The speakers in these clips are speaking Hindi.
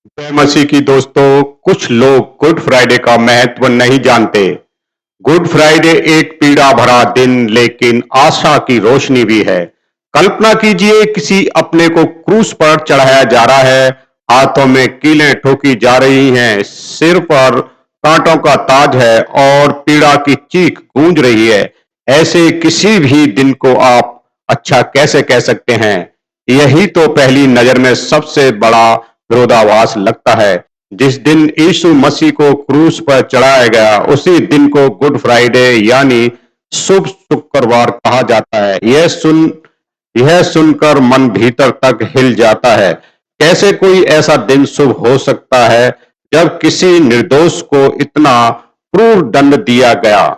जय मसीह की दोस्तों। कुछ लोग गुड फ्राइडे का महत्व नहीं जानते। गुड फ्राइडे एक पीड़ा भरा दिन लेकिन आशा की रोशनी भी है। कल्पना कीजिए, किसी अपने को क्रूस पर चढ़ाया जा रहा है। हाथों में कीलें ठोकी जा रही हैं, सिर पर कांटों का ताज है और पीड़ा की चीख गूंज रही है। ऐसे किसी भी दिन को आप अच्छा कैसे कह सकते हैं? यही तो पहली नजर में सबसे बड़ा विरोधाभास लगता है। जिस दिन यीशु मसीह को क्रूस पर चढ़ाया गया, उसी दिन को गुड फ्राइडे यानी शुभ शुक्रवार कहा जाता है। यह सुनकर मन भीतर तक हिल जाता है। कैसे कोई ऐसा दिन शुभ हो सकता है जब किसी निर्दोष को इतना क्रूर दंड दिया गया?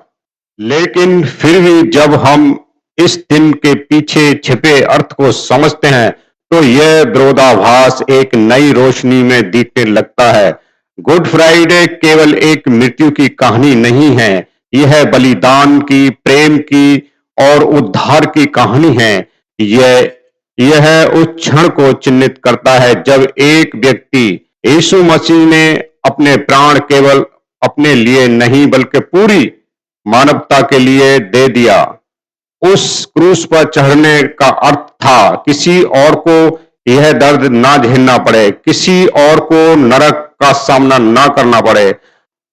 लेकिन फिर भी जब हम इस दिन के पीछे छिपे अर्थ को समझते हैं, तो यह विरोधाभास एक नई रोशनी में दिखने लगता है। गुड फ्राइडे केवल एक मृत्यु की कहानी नहीं है, यह बलिदान की, प्रेम की और उद्धार की कहानी है। यह यह उस क्षण को चिन्हित करता है जब एक व्यक्ति, यीशु मसीह ने अपने प्राण केवल अपने लिए नहीं बल्कि पूरी मानवता के लिए दे दिया। उस क्रूस पर चढ़ने का अर्थ था किसी और को यह दर्द ना झेलना पड़े, किसी और को नरक का सामना ना करना पड़े।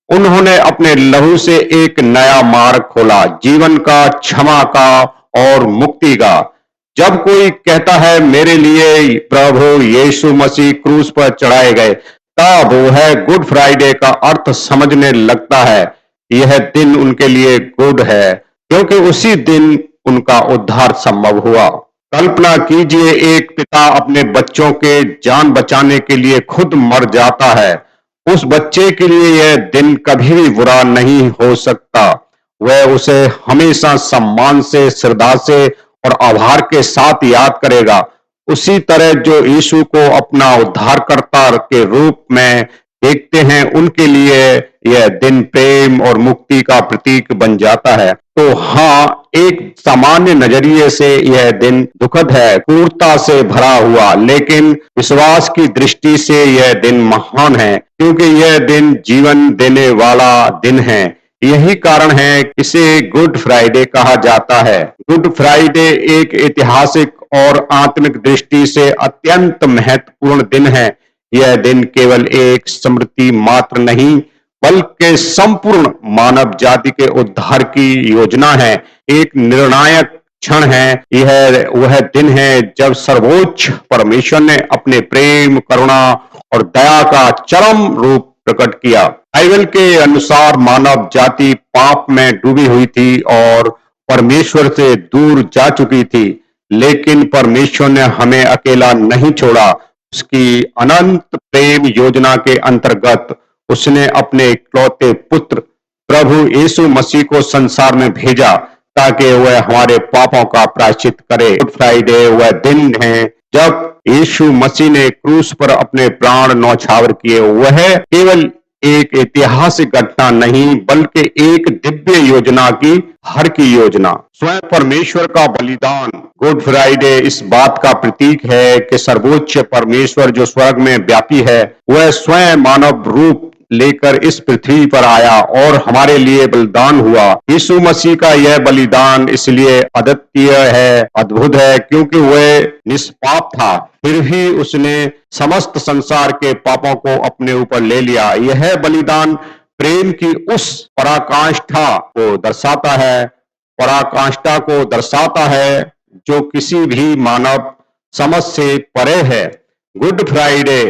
उन्होंने अपने लहू से एक नया मार्ग खोला, जीवन का, क्षमा का और मुक्ति का। जब कोई कहता है मेरे लिए प्रभु यीशु मसीह क्रूस पर चढ़ाए गए, तब वह गुड फ्राइडे का अर्थ समझने लगता है। यह दिन उनके लिए गुड है क्योंकि उसी दिन उनका उद्धार संभव हुआ। कल्पना कीजिए, एक पिता अपने बच्चों के जान बचाने के लिए खुद मर जाता है। उस बच्चे के लिए यह दिन कभी भी बुरा नहीं हो सकता। वह उसे हमेशा सम्मान से, श्रद्धा से और आभार के साथ याद करेगा। उसी तरह जो यीशु को अपना उद्धारकर्ता के रूप में देखते हैं, उनके लिए यह दिन प्रेम और मुक्ति का प्रतीक बन जाता है। तो हाँ, एक सामान्य नजरिए से यह दिन दुखद है, क्रूरता से भरा हुआ, लेकिन विश्वास की दृष्टि से यह दिन महान है क्योंकि यह दिन जीवन देने वाला दिन है। यही कारण है कि इसे गुड फ्राइडे कहा जाता है। गुड फ्राइडे एक ऐतिहासिक और आत्मिक दृष्टि से अत्यंत महत्वपूर्ण दिन है। यह दिन केवल एक स्मृति मात्र नहीं, बल्कि संपूर्ण मानव जाति के उद्धार की योजना है। एक निर्णायक क्षण है। यह वह दिन है जब सर्वोच्च परमेश्वर ने अपने प्रेम, करुणा और दया का चरम रूप प्रकट किया। बाइबल के अनुसार मानव जाति पाप में डूबी हुई थी और परमेश्वर से दूर जा चुकी थी, लेकिन परमेश्वर ने हमें अकेला नहीं छोड़ा। उसकी अनंत प्रेम योजना के अंतर्गत उसने अपने इकलौते पुत्र प्रभु यीशु मसीह को संसार में भेजा ताकि वह हमारे पापों का प्रायश्चित करे। गुड फ्राइडे वह दिन है जब यीशु मसीह ने क्रूस पर अपने प्राण न्यौछावर किए। वह केवल एक ऐतिहासिक घटना नहीं, बल्कि एक दिव्य योजना की हर की योजना, स्वयं परमेश्वर का बलिदान। गुड फ्राइडे इस बात का प्रतीक है कि सर्वोच्च परमेश्वर जो स्वर्ग में व्यापी है, वह स्वयं मानव रूप लेकर इस पृथ्वी पर आया और हमारे लिए बलिदान हुआ। यीशु मसीह का यह बलिदान इसलिए अद्वितीय है, अद्भुत है, क्योंकि वह निष्पाप था, फिर भी उसने समस्त संसार के पापों को अपने ऊपर ले लिया। यह बलिदान प्रेम की उस पराकाष्ठा को दर्शाता है जो किसी भी मानव समझ से परे है। गुड फ्राइडे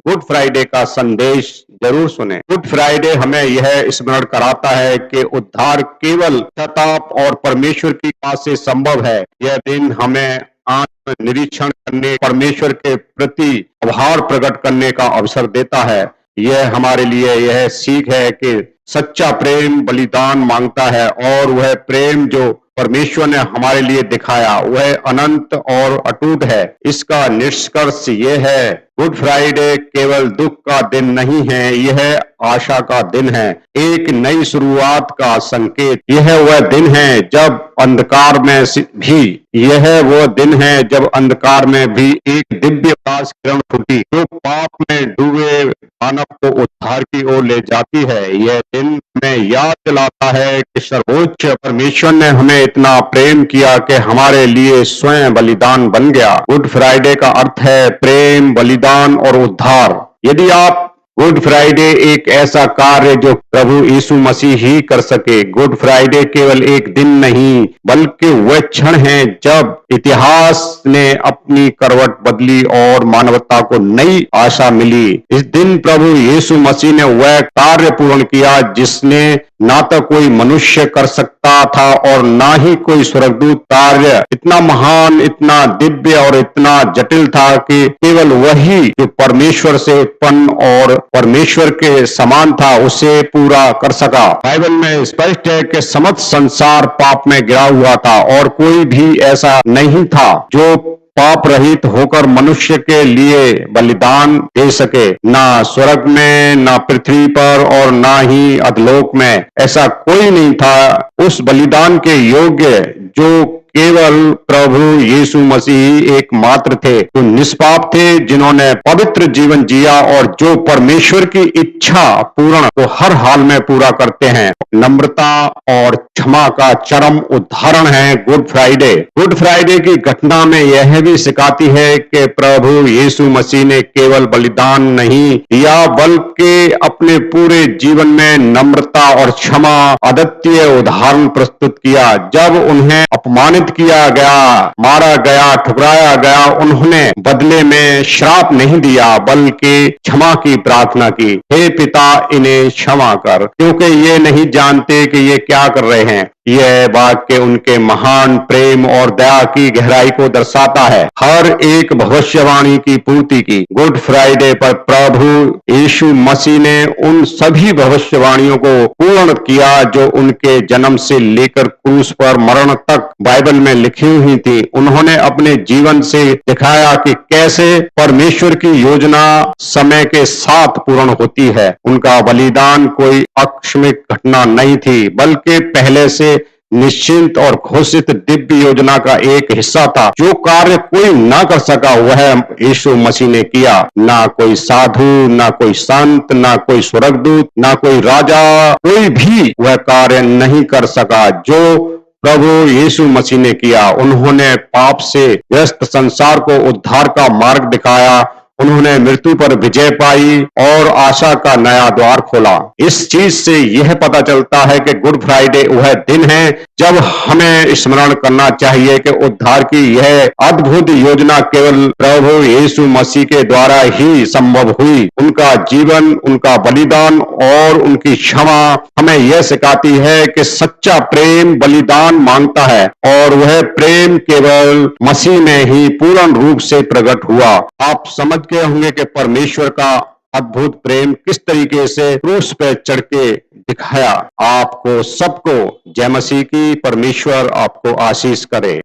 गुड फ्राइडे का संदेश जरूर सुने। गुड फ्राइडे हमें यह स्मरण कराता है कि उद्धार केवल प्रताप और परमेश्वर की बात से संभव है। यह दिन हमें आत्म निरीक्षण करने, परमेश्वर के प्रति आभार प्रकट करने का अवसर देता है। यह हमारे लिए यह सीख है कि सच्चा प्रेम बलिदान मांगता है और वह प्रेम जो परमेश्वर ने हमारे लिए दिखाया वह अनंत और अटूट है। इसका निष्कर्ष यह है, गुड फ्राइडे केवल दुख का दिन नहीं है, यह आशा का दिन है, एक नई शुरुआत का संकेत। यह वह दिन है जब अंधकार में भी यह वो दिन है जब अंधकार में भी एक दिव्य प्रकाश किरण फूटी। जो पाप में डूबे मानव को उद्धार की ओर ले जाती है। यह दिन हमें याद दिलाता है कि सर्वोच्च परमेश्वर ने हमें इतना प्रेम किया कि हमारे लिए स्वयं बलिदान बन गया। गुड फ्राइडे का अर्थ है प्रेम, बलिदान और उद्धार। यदि आप गुड फ्राइडे एक ऐसा कार्य जो प्रभु यीशु मसीह ही कर सके। गुड फ्राइडे केवल एक दिन नहीं, बल्कि वह क्षण है जब इतिहास ने अपनी करवट बदली और मानवता को नई आशा मिली। इस दिन प्रभु यीशु मसीह ने वह कार्य पूर्ण किया जिसने ना तो कोई मनुष्य कर सकता था और ना ही कोई स्वर्गदूत। कार्य इतना महान, इतना दिव्य और इतना जटिल था कि केवल वही जो परमेश्वर से उत्पन्न और परमेश्वर के समान था उसे पूरा कर सका। बाइबल में स्पष्ट है कि समस्त संसार पाप में गिरा हुआ था और कोई भी ऐसा नहीं था जो पाप रहित होकर मनुष्य के लिए बलिदान दे सके। ना स्वर्ग में, ना पृथ्वी पर और ना ही अधलोक में ऐसा कोई नहीं था उस बलिदान के योग्य जो केवल प्रभु यीशु मसीह एकमात्र थे, जो निष्पाप थे, जिन्होंने पवित्र जीवन जिया और जो परमेश्वर की इच्छा पूर्ण को हर हाल में पूरा करते हैं। नम्रता और क्षमा का चरम उदाहरण है गुड फ्राइडे। गुड फ्राइडे की घटना में यह भी सिखाती है कि प्रभु यीशु मसीह ने केवल बलिदान नहीं दिया बल्कि अपने पूरे जीवन में नम्रता और क्षमा अद्वितीय उदाहरण प्रस्तुत किया। जब उन्हें अपमानित किया गया, मारा गया, ठुकराया गया, उन्होंने बदले में श्राप नहीं दिया बल्कि क्षमा की प्रार्थना की। हे पिता, इन्हें क्षमा कर, क्योंकि ये नहीं जानते कि ये क्या कर रहे हैं। यह वाक्य उनके महान प्रेम और दया की गहराई को दर्शाता है। हर एक भविष्यवाणी की पूर्ति की। गुड फ्राइडे पर प्रभु यीशु मसीह ने उन सभी भविष्यवाणियों को पूर्ण किया जो उनके जन्म से लेकर क्रूस पर मरण तक बाइबल में लिखी हुई थी। उन्होंने अपने जीवन से दिखाया कि कैसे परमेश्वर की योजना समय के साथ पूर्ण होती है। उनका बलिदान कोई आकस्मिक घटना नहीं थी बल्कि पहले से निश्चिंत और घोषित दिव्य योजना का एक हिस्सा था। जो कार्य कोई ना कर सका वह यीशु मसीह ने किया। ना कोई साधु, ना कोई संत, ना कोई स्वर्गदूत, ना कोई राजा, कोई भी वह कार्य नहीं कर सका जो प्रभु यीशु मसीह ने किया। उन्होंने पाप से ग्रस्त संसार को उद्धार का मार्ग दिखाया। उन्होंने मृत्यु पर विजय पाई और आशा का नया द्वार खोला। इस चीज से यह पता चलता है कि गुड फ्राइडे वह दिन है जब हमें स्मरण करना चाहिए कि उद्धार की यह अद्भुत योजना केवल प्रभु यीशु मसीह के द्वारा ही संभव हुई। उनका जीवन, उनका बलिदान और उनकी क्षमा हमें यह सिखाती है कि सच्चा प्रेम बलिदान मांगता है और वह प्रेम केवल मसीह में ही पूर्ण रूप से प्रकट हुआ। आप समझ गए होंगे कि परमेश्वर का अद्भुत प्रेम किस तरीके से क्रूस पे चढ़ के दिखाया। आपको सबको जय मसीह की। परमेश्वर आपको आशीष करे।